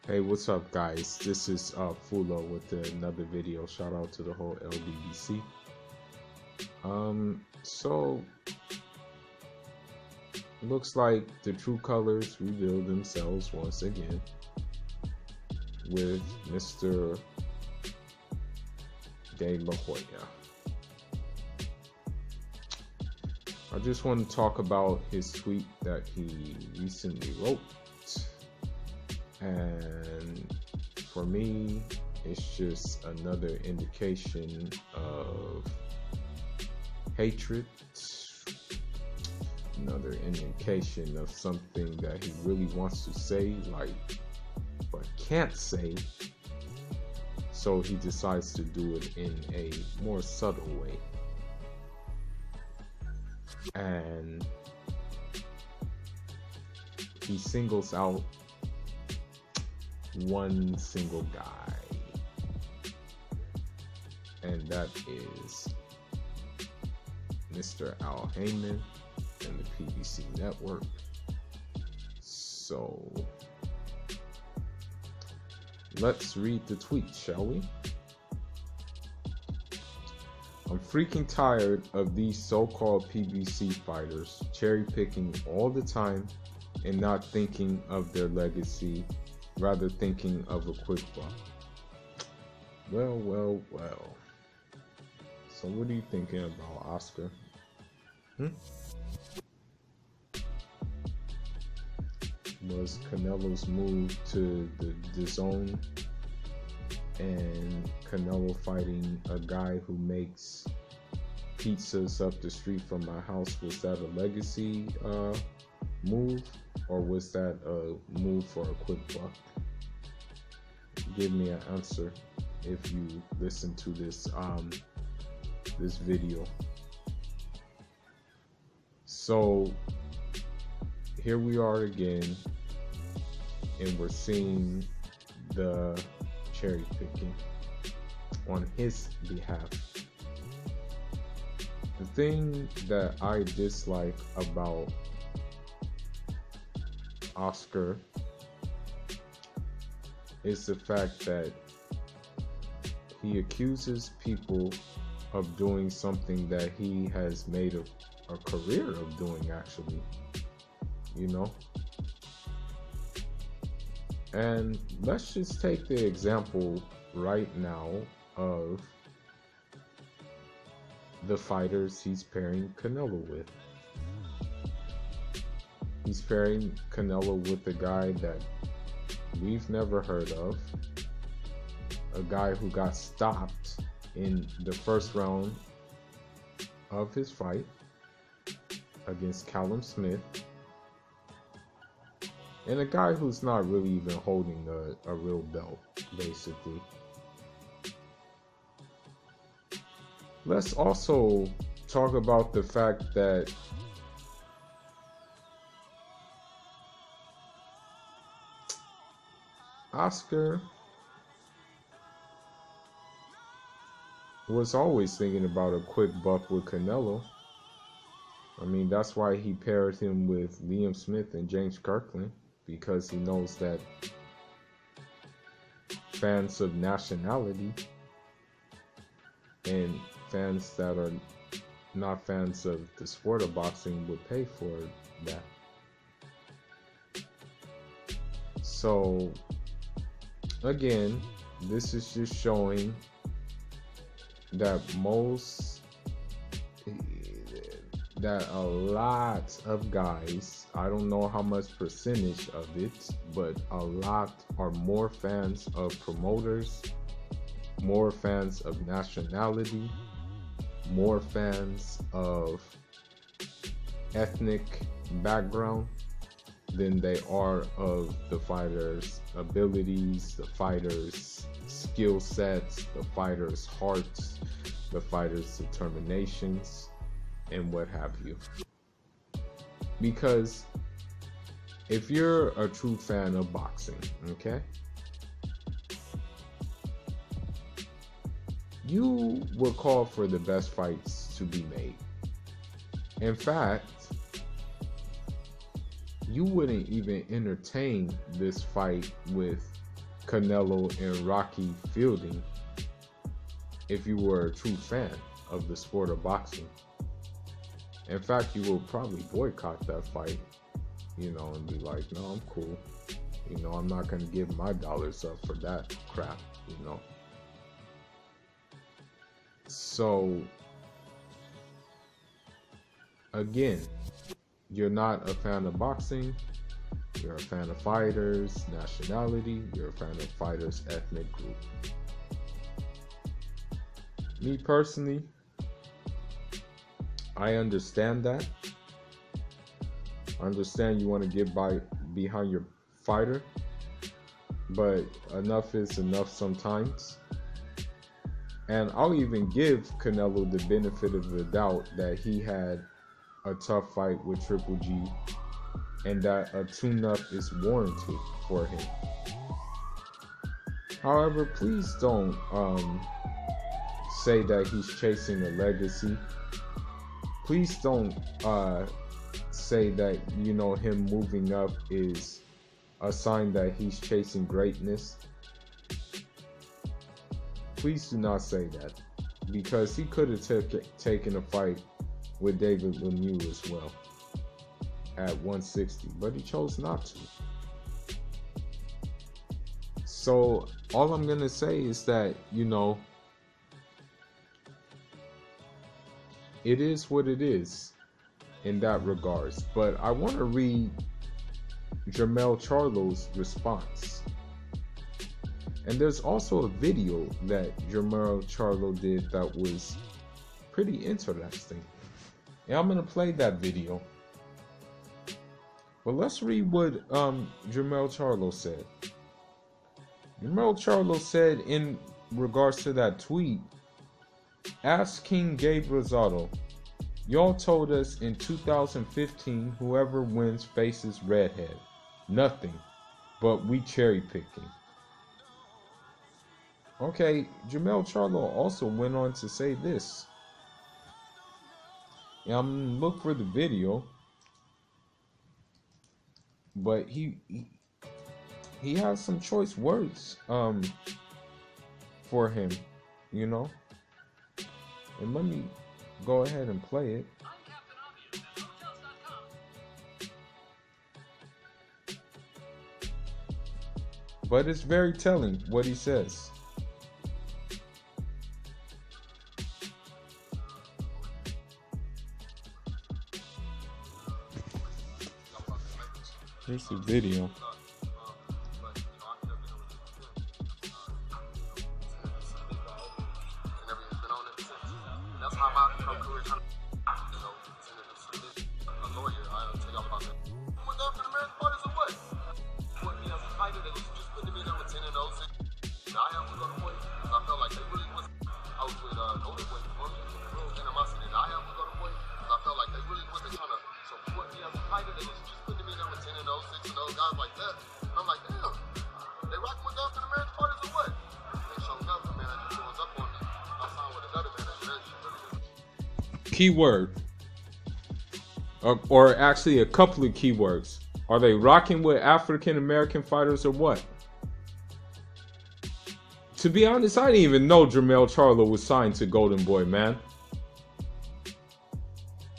Hey, what's up, guys? This is Fulo with another video. Shout out to the whole LDBC. So looks like the true colors reveal themselves once again with Mr. De La Hoya. I just want to talk about his tweet that he recently wrote. And for me, it's just another indication of hatred, another indication of something that he really wants to say, but can't say. So he decides to do it in a more subtle way. And he singles out one single guy, and that is Mr. Al Heyman and the PBC Network. So let's read the tweet, shall we? I'm freaking tired of these so-called PBC fighters cherry picking all the time and not thinking of their legacy, rather thinking of a quick buck. Well. So what are you thinking about, Oscar? Was Canelo's move to the zone and Canelo fighting a guy who makes pizzas up the street from my house, was that a legacy move, or was that a move for a quick buck? Give me an answer if you listen to this this video. So here we are again, and we're seeing the cherry picking on his behalf. The thing that I dislike about Oscar is the fact that he accuses people of doing something that he has made a career of doing, actually, you know. And let's just take the example right now of the fighters he's pairing Canelo with. He's pairing Canelo with a guy that we've never heard of, a guy who got stopped in the first round of his fight against Callum Smith, and a guy who's not really even holding a real belt, basically. Let's also talk about the fact that Oscar was always thinking about a quick buck with Canelo. I mean, that's why he paired him with Liam Smith and James Kirkland, because he knows that fans of nationality and fans that are not fans of the sport of boxing would pay for that. So again, this is just showing that a lot of guys, I don't know how much percentage of it, but a lot are more fans of promoters, more fans of nationality, more fans of ethnic background than they are of the fighters' abilities, the fighters' skill sets, the fighters' hearts, the fighters' determinations, and what have you. Because if you're a true fan of boxing, okay, you will call for the best fights to be made. In fact, you wouldn't even entertain this fight with Canelo and Rocky Fielding if you were a true fan of the sport of boxing. In fact, you will probably boycott that fight, and be like, no, I'm cool. I'm not going to give my dollars up for that crap. So, again, you're not a fan of boxing, you're a fan of fighters, nationality, you're a fan of fighters, ethnic group. Me personally, I understand that. I understand you want to get behind your fighter, but enough is enough sometimes. And I'll even give Canelo the benefit of the doubt that he had a tough fight with Triple G and that a tune-up is warranted for him. However, please don't say that he's chasing a legacy. Please don't say that, him moving up is a sign that he's chasing greatness. Please do not say that, because he could have taken a fight with David Lemieux as well at 160, but he chose not to. So all I'm gonna say is that, it is what it is in that regards. But I want to read Jermell Charlo's response. And there's also a video that Jermell Charlo did that was pretty interesting. And I'm going to play that video. But let's read what Jermell Charlo said. Jermell Charlo said in regards to that tweet, ask King Gabe Rosado, y'all told us in 2015 whoever wins faces Redhead. Nothing, but we cherry picking. Okay, Jermell Charlo also went on to say this. And I'm gonna look for the video, but he has some choice words for him, And let me go ahead and play it. But it's very telling what he says. Here's the video. Keyword, or actually a couple of keywords. Are they rocking with African American fighters or what? To be honest, I didn't even know Jermell Charlo was signed to Golden Boy, man.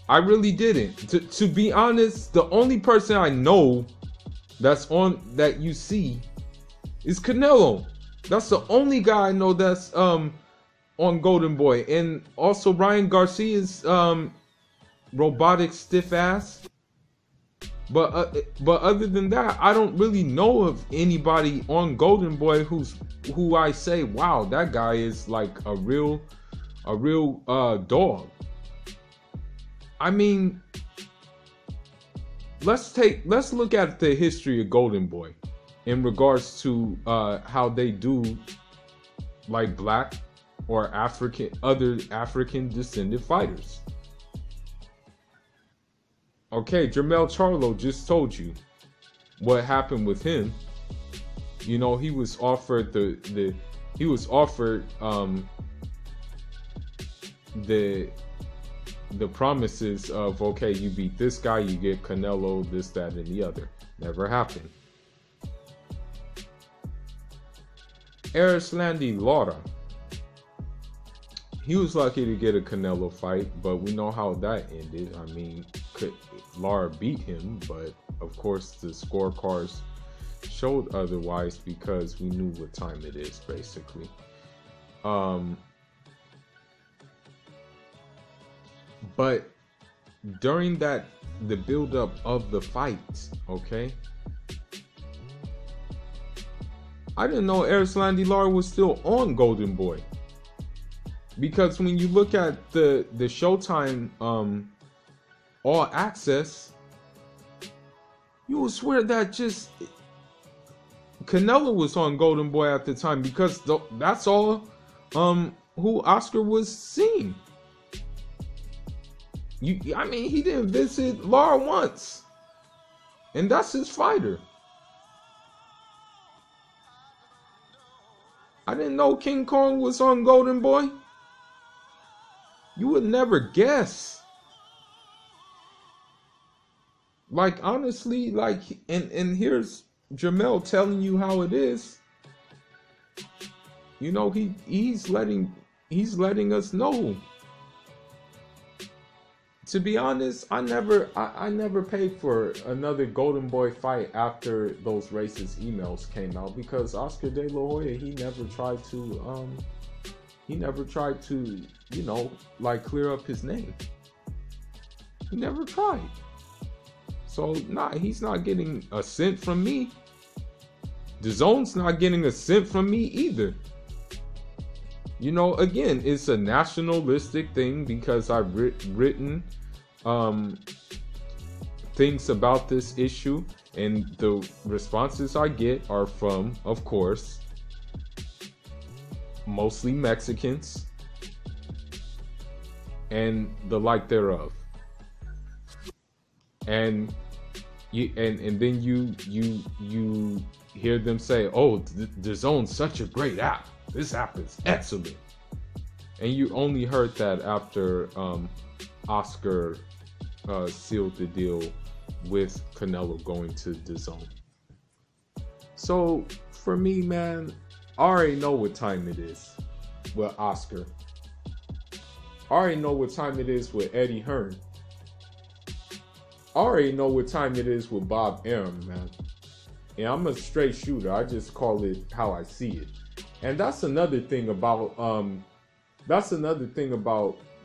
I really didn't. To be honest, the only person I know that's on that you see is Canelo. That's the only guy I know that's on Golden Boy. And also Ryan Garcia's robotic stiff ass. But other than that, I don't really know of anybody on Golden Boy who I say, wow, that guy is like a real dog. I mean, let's look at the history of Golden Boy in regards to how they do like black or other African descended fighters. Okay, Jermell Charlo just told you what happened with him. He was offered the the promises of, okay, you beat this guy, you get Canelo, this, that, and the other. Never happened. Erislandy Lara. He was lucky to get a Canelo fight, but we know how that ended. I mean, Lara beat him, but of course the scorecards showed otherwise because we knew what time it is, basically. But during the build-up of the fight, okay, I didn't know Erislandy Lara was still on Golden Boy. Because when you look at the Showtime All Access, you will swear that just Canelo was on Golden Boy at the time, because that's all who Oscar was seeing. I mean, he didn't visit Lara once, and that's his fighter. I didn't know King Kong was on Golden Boy. You would never guess. Like, honestly, like, and here's Jermell telling you how it is. You know, he's letting us know. To be honest, I never paid for another Golden Boy fight after those racist emails came out, because Oscar De La Hoya, he never tried to, you know, like, clear up his name. He never tried. So, he's not getting a cent from me. DAZN's not getting a cent from me either. You know, again, it's a nationalistic thing because I've written things about this issue, and the responses I get are from, of course, mostly Mexicans and the like thereof. And then you hear them say, "Oh, DAZN's such a great app. This app is excellent." And you only heard that after Oscar sealed the deal with Canelo going to DAZN. So for me, man, I already know what time it is with Oscar. I already know what time it is with Eddie Hearn. I already know what time it is with Bob Arum, man. And I'm a straight shooter. I just call it how I see it. And that's another thing about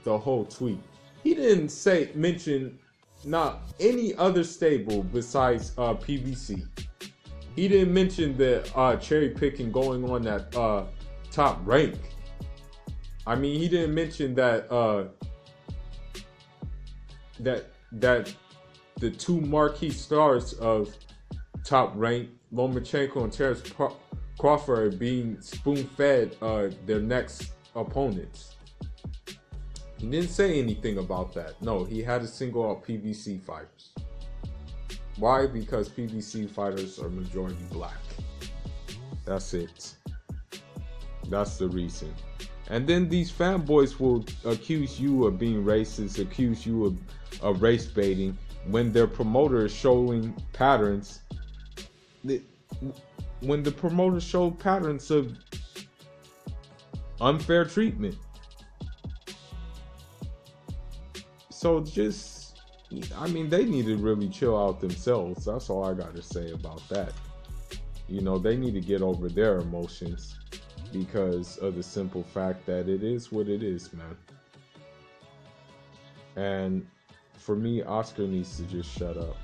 the whole tweet. He didn't mention not any other stable besides PBC. He didn't mention the cherry picking going on at Top Rank. I mean, he didn't mention that that the two marquee stars of Top Rank, Lomachenko and Terence Crawford, are being spoon-fed their next opponents. He didn't say anything about that. No, he had to single out PBC fighters. Why? Because PBC fighters are majority black. That's it. That's the reason. And then these fanboys will accuse you of being racist, accuse you of race baiting, when their promoter is showing patterns. When the promoter showed patterns of unfair treatment. So just, I mean, they need to really chill out themselves. That's all I got to say about that. You know, they need to get over their emotions because of the simple fact that it is what it is, man. And for me, Oscar needs to just shut up.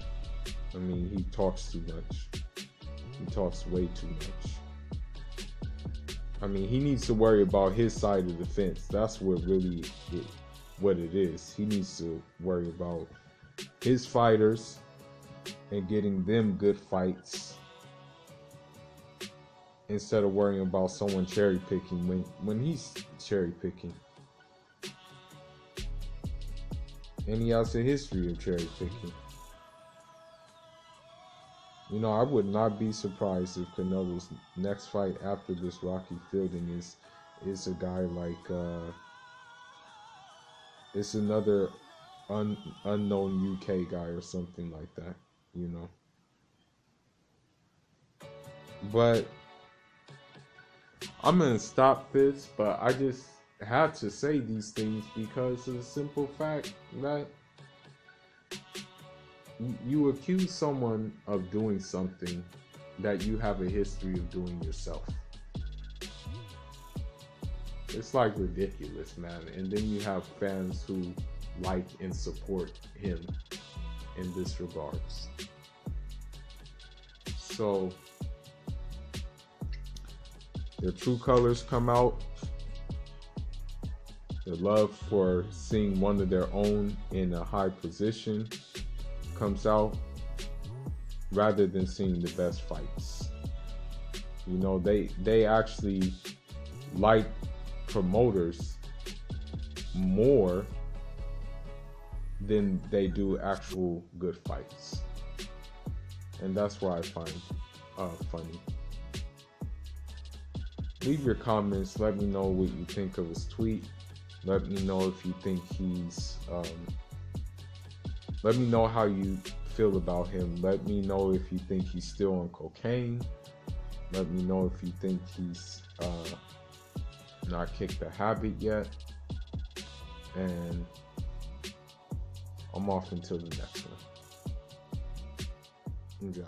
I mean, he talks too much. He talks way too much. I mean, he needs to worry about his side of the fence. That's what it is. He needs to worry about his fighters and getting them good fights instead of worrying about someone cherry picking when he's cherry picking. And he has a history of cherry picking. You know, I would not be surprised if Canelo's next fight after this Rocky Fielding is a guy like it's another unknown UK guy or something like that, you know. But I'm gonna stop this, but I just had to say these things because of the simple fact that you accuse someone of doing something that you have a history of doing yourself. It's like ridiculous, man. And then you have fans who like and support him in this regards. So their true colors come out. Their love for seeing one of their own in a high position comes out, rather than seeing the best fights. You know, they actually like promoters more than they do actual good fights. And that's why I find funny. Leave your comments. Let me know what you think of his tweet. Let me know if you think he's let me know how you feel about him. Let me know if you think he's still on cocaine. Let me know if you think he's not kicked the habit yet. And I'm off until the next one. Yeah,